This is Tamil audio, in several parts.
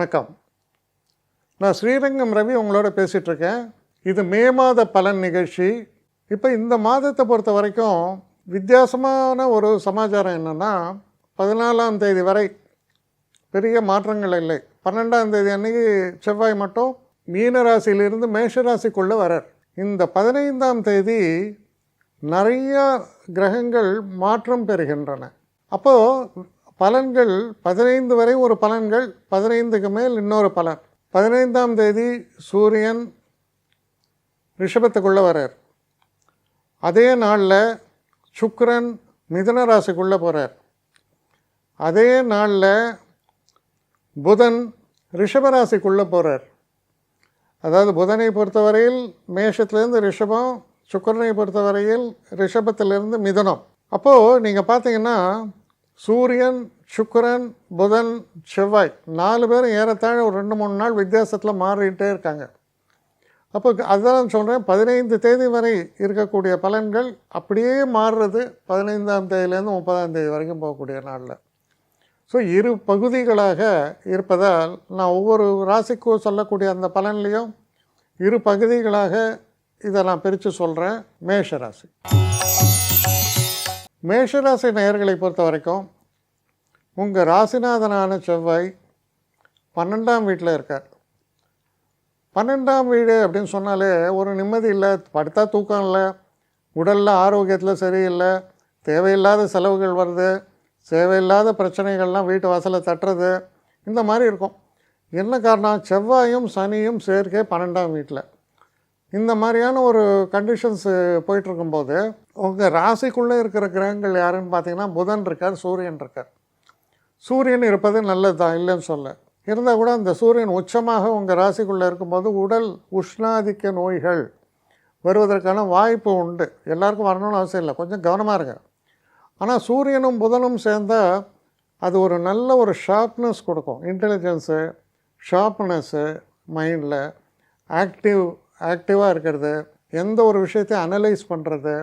வணக்கம். நான் ஸ்ரீரங்கம் ரவி உங்களோட பேசிகிட்ருக்கேன். இது மே மாத பலன் நிகழ்ச்சி. இப்போ இந்த மாதத்தை பொறுத்த வரைக்கும் வித்தியாசமான ஒரு சமாச்சாரம் என்னென்னா, 14ஆம் தேதி வரை பெரிய மாற்றங்கள் இல்லை. 12ஆம் தேதி அன்றைக்கி செவ்வாய் மட்டும் மீன ராசியிலிருந்து மேஷ ராசிக்குள்ளே வரார். இந்த 15ஆம் தேதி நிறையா கிரகங்கள் மாற்றம் பெறுகின்றன. அப்போது பலன்கள் 15 வரை ஒரு பலன்கள், 15க்கு மேல் இன்னொரு பலன். 15ஆம் தேதி சூரியன் ரிஷபத்துக்குள்ளே வரார். அதே நாளில் சுக்கிரன் மிதுன ராசிக்குள்ளே போகிறார். அதே நாளில் புதன் ரிஷபராசிக்குள்ளே போகிறார். அதாவது புதனை பொறுத்தவரையில் மேஷத்துலேருந்து ரிஷபம், சுக்கிரனை பொறுத்தவரையில் ரிஷபத்திலிருந்து மிதுனம். அப்போது நீங்கள் பார்த்தீங்கன்னா சூரியன், சுக்கிரன், புதன், செவ்வாய் 4 பேரும் ஏறத்தாழ ஒரு 2-3 நாள் வித்தியாசத்தில் மாறிக்கிட்டே இருக்காங்க. அப்போ அதுதான் சொல்கிறேன், 15 தேதி வரை இருக்கக்கூடிய பலன்கள் அப்படியே மாறுறது 15ஆம் தேதியிலேருந்து 30ஆம் தேதி வரைக்கும் போகக்கூடிய நாளில். ஸோ இரு பகுதிகளாக இருப்பதால் நான் ஒவ்வொரு ராசிக்கும் சொல்லக்கூடிய அந்த பலன்லேயும் இரு பகுதிகளாக இதை நான் பிரித்து சொல்கிறேன். மேஷராசி. மேஷராசி நேயர்களை பொறுத்த வரைக்கும் உங்கள் ராசிநாதனான செவ்வாய் 12ஆம் வீட்டில் இருக்கார். 12ஆம் வீடு அப்படின்னு சொன்னாலே ஒரு நிம்மதி இல்லை, படுத்தா தூக்கம் இல்லை, உடலில் ஆரோக்கியத்தில் சரியில்லை, தேவையில்லாத செலவுகள் வருது, தேவையில்லாத பிரச்சனைகள்லாம் வீட்டு வாசலை தட்டுறது, இந்த மாதிரி இருக்கும். என்ன காரணம்? செவ்வாயும் சனியும் சேர்க்கை 12ஆம் வீட்டில். இந்த மாதிரியான ஒரு கண்டிஷன்ஸு போயிட்டுருக்கும்போது உங்கள் ராசிக்குள்ளே இருக்கிற கிரகங்கள் யாருன்னு பார்த்தீங்கன்னா புதன் இருக்கார், சூரியன் இருக்கார். சூரியன் இருப்பது நல்லது தான், இல்லைன்னு சொல்ல. இருந்தால் கூட அந்த சூரியன் உச்சமாக உங்கள் ராசிக்குள்ளே இருக்கும்போது உடல் உஷ்ணாதிக்க நோய்கள் வருவதற்கான வாய்ப்பு உண்டு. எல்லாருக்கும் வரணும்னு அவசியம் இல்லை, கொஞ்சம் கவனமாக இருங்க. ஆனால் சூரியனும் புதனும் சேர்ந்தால் அது ஒரு நல்ல ஒரு ஷார்ப்னஸ் கொடுக்கும். இன்டெலிஜென்ஸு, ஷார்ப்னஸ்ஸு, மைண்டில் ஆக்டிவாக இருக்கிறது, எந்த ஒரு விஷயத்தையும் அனலைஸ் பண்ணுறது,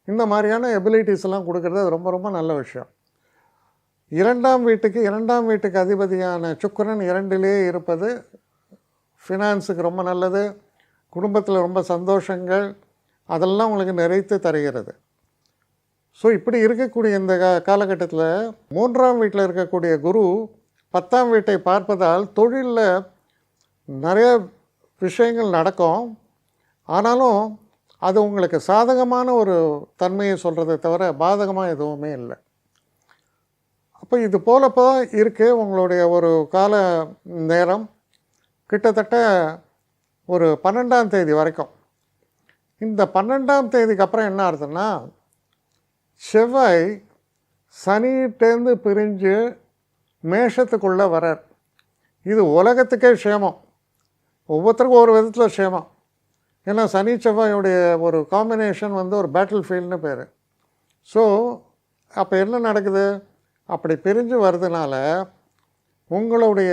இந்த மாதிரியான எபிலிட்டிஸ் எல்லாம் கொடுக்கறது அது ரொம்ப ரொம்ப நல்ல விஷயம். 2ஆம் வீட்டுக்கு அதிபதியான சுக்கிரன் 2லே இருப்பது ஃபினான்ஸுக்கு ரொம்ப நல்லது. குடும்பத்தில் ரொம்ப சந்தோஷங்கள் அதெல்லாம் உங்களுக்கு நிறைத்து தருகிறது. ஸோ இப்படி இருக்கக்கூடிய இந்த காலகட்டத்தில் 3ஆம் வீட்டில் இருக்கக்கூடிய குரு 10ஆம் வீட்டை பார்ப்பதால் தொழிலில் நிறைய விஷயங்கள் நடக்கும். ஆனாலும் அது உங்களுக்கு சாதகமான ஒரு தன்மையை சொல்கிறத தவிர பாதகமாக எதுவுமே இல்லை. அப்போ இது போலப்போ இருக்குது உங்களுடைய ஒரு கால நேரம். கிட்டத்தட்ட ஒரு 12ஆம் தேதி வரைக்கும். இந்த 12ஆம் தேதிக்கு அப்புறம் என்ன ஆகுதுன்னா, செவ்வாய் சனிகிட்டேருந்து பிரிஞ்சு மேஷத்துக்குள்ளே வரார். இது உலகத்துக்கே க்ஷேமம், ஒவ்வொருத்தருக்கும் ஒரு விதத்தில் க்ஷேமம். ஏன்னா சனி செவ்வாயுடைய ஒரு காம்பினேஷன் ஒரு பேட்டில் ஃபீல்டுன்னு பேர். ஸோ அப்போ என்ன நடக்குது? அப்படி பிரிஞ்சு வர்றதுனால உங்களுடைய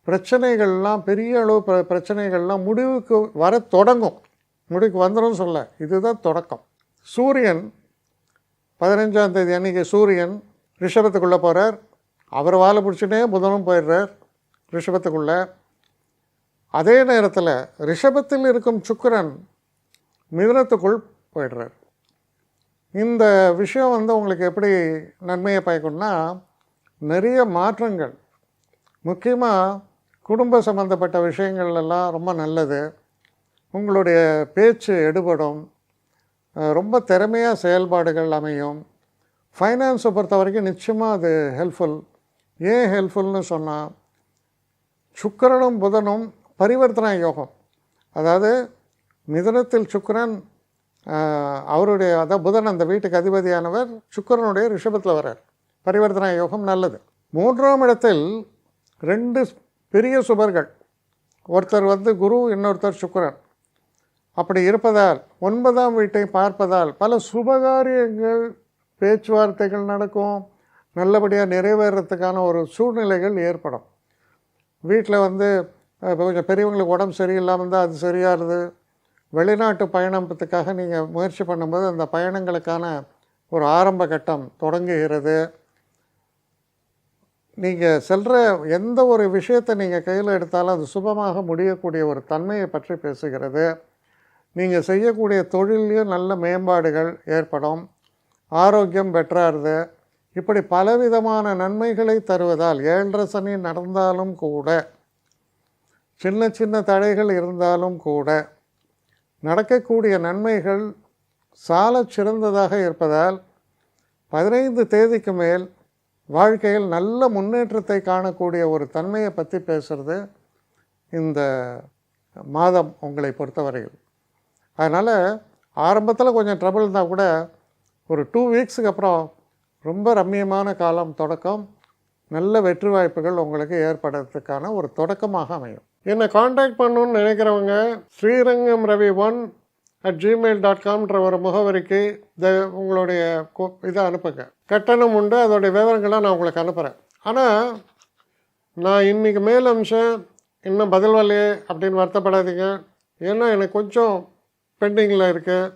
பிரச்சனைகள்லாம், பெரிய அளவு பிரச்சனைகள்லாம் முடிவுக்கு வர தொடங்கும். முடிவுக்கு வந்துடும் சொல்ல, இதுதான் தொடக்கம். சூரியன் 15ஆம் தேதி அன்றைக்கி சூரியன் ரிஷபத்துக்குள்ளே போகிறார். அவர் வாழை பிடிச்சிட்டே புதனும் போயிடுறார் ரிஷபத்துக்குள்ளே. அதே நேரத்தில் ரிஷபத்தில் இருக்கும் சுக்கிரன் மிதுனத்துக்குள் போயிடுறார். இந்த விஷயம் உங்களுக்கு எப்படி நன்மையை பயக்கும்னா, நிறைய மாற்றங்கள், முக்கியமாக குடும்ப சம்மந்தப்பட்ட விஷயங்கள் எல்லாம் ரொம்ப நல்லது. உங்களுடைய பேச்சு எடுபடும், ரொம்ப திறமையாக செயல்பாடுகள் அமையும். ஃபைனான்ஸை பொறுத்த வரைக்கும் நிச்சயமாக அது ஹெல்ப்ஃபுல். ஏன் ஹெல்ப்ஃபுல்னு சொன்னால், சுக்கிரனும் புதனும் பரிவர்த்தனை யோகம். அதாவது மிதுனத்தில் சுக்கிரன் அவருடைய, அதாவது புதன் அந்த வீட்டுக்கு அதிபதியானவர் சுக்கிரனுடைய ரிஷபத்தில் வர்றார். பரிவர்த்தனை யோகம் நல்லது. 3ஆம் இடத்தில் 2 பெரிய சுபர்கள், ஒருத்தர் குரு, இன்னொருத்தர் சுக்கிரன். அப்படி இருப்பதால் 9ஆம் வீட்டை பார்ப்பதால் பல சுபகாரியங்கள், பேச்சுவார்த்தைகள் நடக்கும், நல்லபடியாக நிறைவேறத்துக்கான ஒரு சூழ்நிலைகள் ஏற்படும். வீட்டில் இப்போ கொஞ்சம் பெரியவங்களுக்கு உடம்பு சரியில்லாமல் இருந்தால் அது சரியாகுது. வெளிநாட்டு பயணத்துக்காக நீங்கள் முயற்சி பண்ணும்போது அந்த பயணங்களுக்கான ஒரு ஆரம்ப கட்டம் தொடங்குகிறது. நீங்கள் செல்கிற எந்த ஒரு விஷயத்தை நீங்கள் கையில் எடுத்தாலும் அது சுபமாக முடியக்கூடிய ஒரு தன்மையை பற்றி பேசுகிறது. நீங்கள் செய்யக்கூடிய தொழிலையும் நல்ல மேம்பாடுகள் ஏற்படும், ஆரோக்கியம் பெற்றாருது. இப்படி பலவிதமான நன்மைகளை தருவதால் 7.5 சனி நடந்தாலும் கூட, சின்ன சின்ன தடைகள் இருந்தாலும் கூட, நடக்கக்கூடிய நன்மைகள் சாலச் சிறந்ததாக இருப்பதால் 15 தேதிக்கு மேல் வாழ்க்கையில் நல்ல முன்னேற்றத்தை காணக்கூடிய ஒரு தன்மையை பற்றி பேசுகிறது இந்த மாதம் உங்களை பொறுத்தவரையில். அதனால் ஆரம்பத்தில் கொஞ்சம் ட்ரபிள் இருந்தால் கூட ஒரு 2 வீக்ஸுக்கு அப்புறம் ரொம்ப ரம்மியமான காலம் தொடக்கம், நல்ல வெற்றி வாய்ப்புகள் உங்களுக்கு ஏற்படுறதுக்கான ஒரு தொடக்கமாக அமையும். என்னை காண்டாக்ட் பண்ணணுன்னு நினைக்கிறவங்க srirangam.ravi1@gmail.comன்ற ஒரு முகவரிக்கு உங்களுடைய இதை அனுப்புங்க. கட்டணம் உண்டு, அதோடைய விவரங்களை நான் உங்களுக்கு அனுப்புகிறேன். ஆனால் நான் இன்றைக்கி மேல் அம்சம் இன்னும் பதில் வரலையே அப்படின்னு வருத்தப்படாதீங்க. ஏன்னா எனக்கு கொஞ்சம் பெண்டிங்கில் இருக்குது.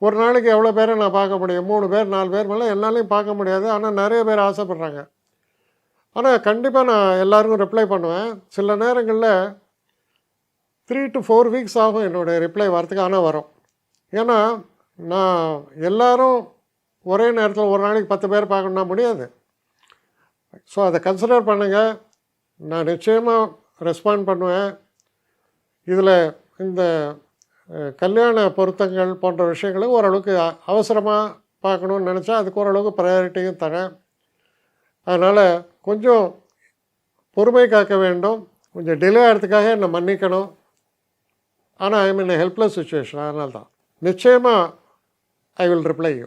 ஒரு நாளைக்கு எவ்வளோ பேரை நான் பார்க்க முடியும்? 3 பேர் 4 பேர் மேலே என்னாலையும் பார்க்க முடியாது. ஆனால் நிறைய பேர் ஆசைப்பட்றாங்க. ஆனால் கண்டிப்பாக நான் எல்லாருக்கும் ரிப்ளை பண்ணுவேன். சில நேரங்களில் 3 to 4 வீக்ஸ் ஆகும் என்னுடைய ரிப்ளை வரத்துக்கு. ஆனால் வரும். ஏன்னா நான் எல்லோரும் ஒரே நேரத்தில் ஒரு நாளைக்கு 10 பேர் பார்க்கணுன்னா முடியாது. ஸோ அதை கன்சிடர் பண்ணுங்கள். நான் நிச்சயமாக ரெஸ்பாண்ட் பண்ணுவேன். இதில் இந்த கல்யாண பொருத்தங்கள் போன்ற விஷயங்களை ஓரளவுக்கு அவசரமாக பார்க்கணுன்னு நினச்சா அதுக்கு ஓரளவுக்கு ப்ரையாரிட்டியும் தரேன். அதனால் கொஞ்சம் பொறுமை காக்க வேண்டும். கொஞ்சம் டிலே ஆகிறதுக்காக என்னை மன்னிக்கணும். ஆனால் ஐ மீன் ஹெல்ப்லெஸ் சுச்சுவேஷன். அதனால தான் நிச்சயமாக ஐ வில் ரிப்ளை யூ.